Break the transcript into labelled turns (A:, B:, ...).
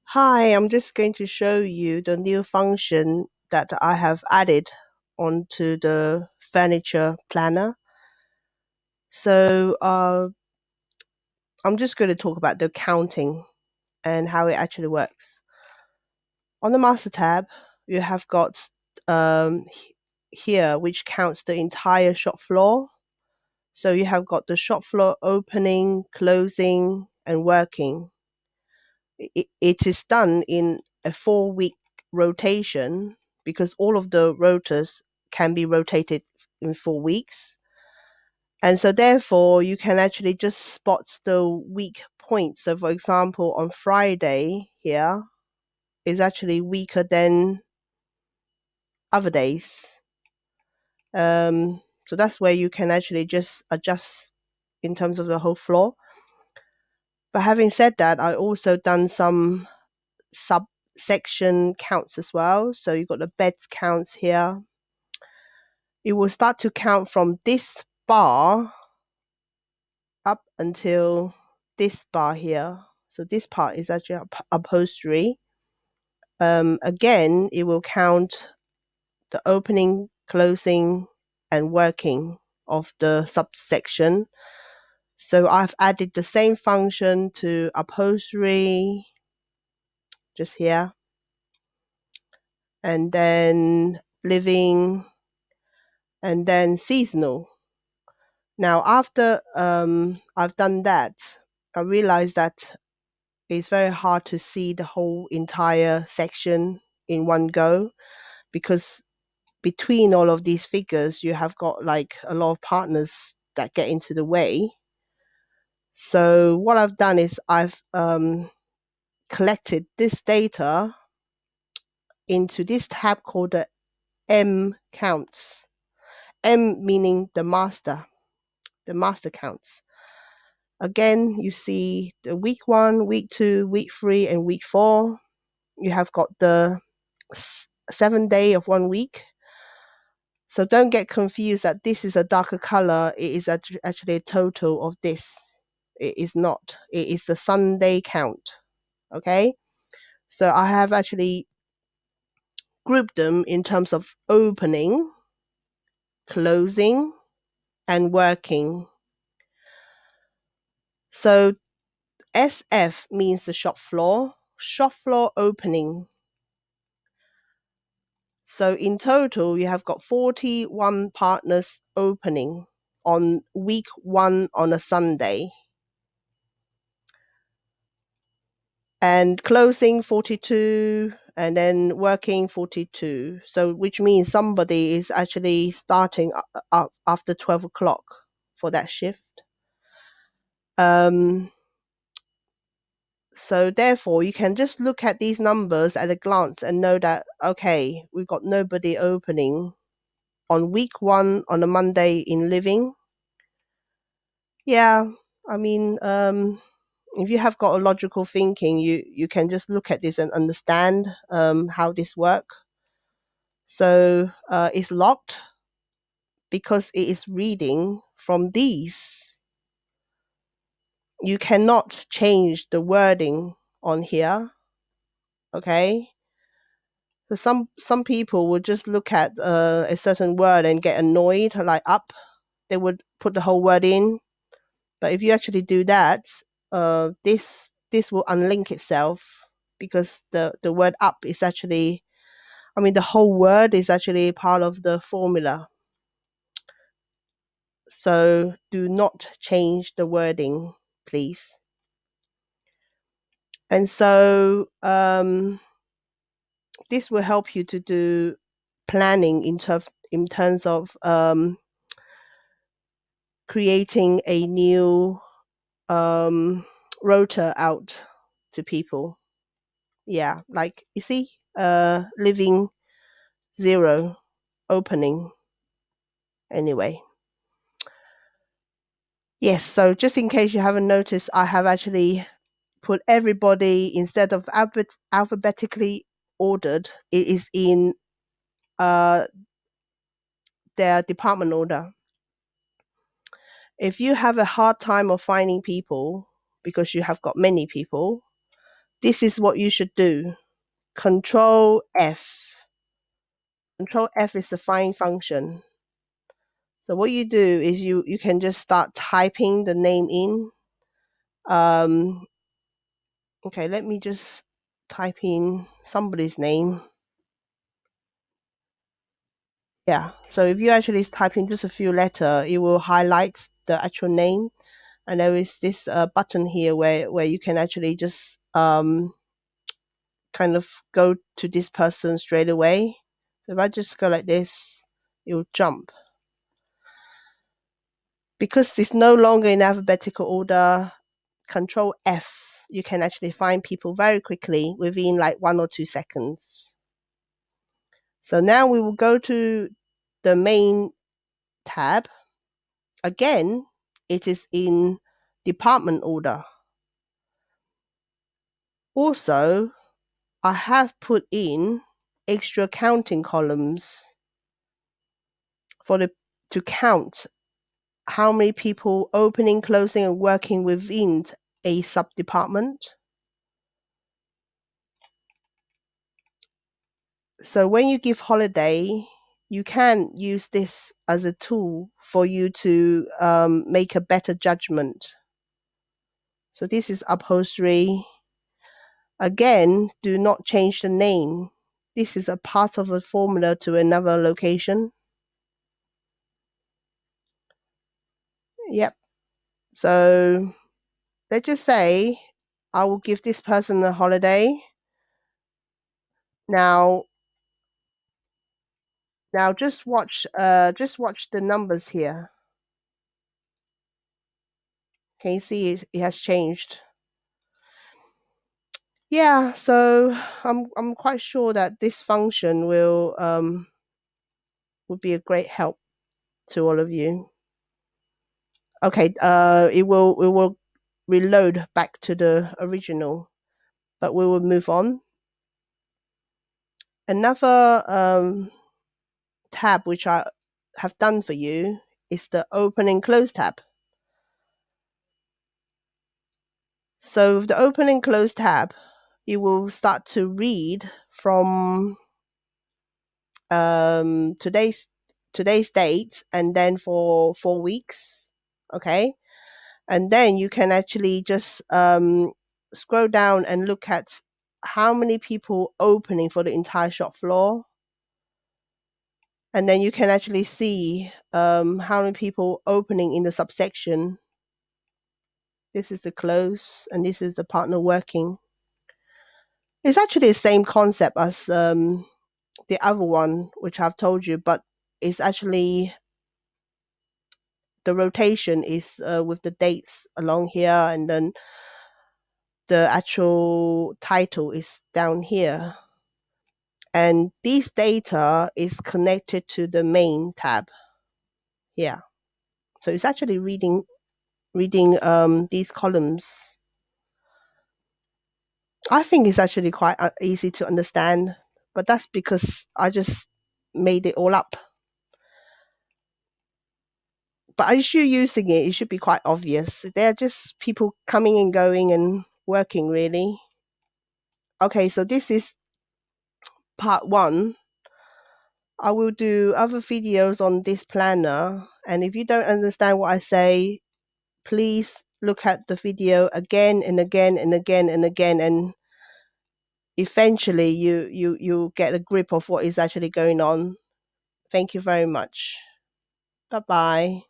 A: Hi, I'm just going to show you the new function that I have added onto the furniture planner. So I'm just going to talk about the counting and how it actually works. On the master tab, you have got here which counts the entire shop floor. So you have got the shop floor opening, closing, and working. It is done in a 4 week rotation because all of the rotors can be rotated in 4 weeks. And so therefore you can actually just spot the weak points. So for example, on Friday here is actually weaker than other days. So that's where you can actually just adjust in terms of the whole floor. But having said that, I also done some subsection counts as well. So you've got the beds counts here. It will start to count from this bar up until this bar here. So this part is actually upholstery. Again, it will count the opening, closing, and working of the subsection. So I've added the same function to upholstery, just here, and then living, and then seasonal. Now, after I've done that, I realized that it's very hard to see the whole entire section in one go because between all of these figures, you have got like a lot of partners that get into the way. So what I've done is I've collected this data into this tab called the M counts. M meaning the master counts. Again, you see the week one, week two, week three, and week four. You have got the 7 day of 1 week. So don't get confused that this is a darker color. It is actually a total of this. It is not. It is the Sunday count. Okay. So I have actually grouped them in terms of opening, closing, and working. So SF means the shop floor opening. So in total, you have got 41 partners opening on week one on a Sunday and closing 42 and then working 42. So which means somebody is actually starting after 12 o'clock for that shift. Um, so therefore, you can just look at these numbers at a glance and know that, okay, we've got nobody opening on week one on a Monday in living. Yeah, I mean, if you have got a logical thinking, you can just look at this and understand how this work. So it's locked because it is reading from these. You cannot change the wording on here. Okay. So some people would just look at a certain word and get annoyed, like up. They would put the whole word in. But if you actually do that, this will unlink itself because the word up is actually, I mean, the whole word is actually part of the formula. So do not change the wording, please. And so this will help you to do planning in terms of creating a new um, rota out to people. Yeah, like you see, living zero opening anyway. Yes, so just in case you haven't noticed, I have actually put everybody instead of alphabetically ordered, it is in uh, their department order. If you have a hard time of finding people because you have got many people, This is what you should do. Control F. Control F is the find function. So what you do is you can just start typing the name in. Um, okay, let me just type in somebody's name. Yeah, so if you actually type in just a few letters, it will highlight the actual name. And there is this button here where you can actually just kind of go to this person straight away. So if I just go like this, it will jump. Because it's no longer in alphabetical order, Control F, you can actually find people very quickly within like 1 or 2 seconds. So now we will go to the main tab. Again, it is in department order. Also, I have put in extra counting columns for the to count how many people opening, closing, and working within a sub department. So when you give holiday, you can use this as a tool for you to make a better judgment. So this is upholstery. Again, do not change the name. This is a part of a formula to another location. Yep. So let's just say I will give this person a holiday. Now, now just watch the numbers here. Can you see it has changed? Yeah, so I'm quite sure that this function will be a great help to all of you. Okay, it will reload back to the original, but we will move on. Another tab which I have done for you is the open and close tab. So with the open and close tab, it will start to read from today's date and then for 4 weeks. Okay, and then you can actually just scroll down and look at how many people opening for the entire shop floor, and then you can actually see how many people opening in the subsection. This is the close and this is the partner working. It's actually the same concept as the other one which I've told you, but it's actually the rotation is with the dates along here, and then the actual title is down here. And this data is connected to the main tab here. So it's actually reading these columns. I think it's actually quite easy to understand, but that's because I just made it all up. But as you're using it, it should be quite obvious. They're just people coming and going and working, really. Okay, so this is part one. I will do other videos on this planner, and if you don't understand what I say, please look at the video again and again and again and again, and eventually you get a grip of what is actually going on. Thank you very much. Bye bye.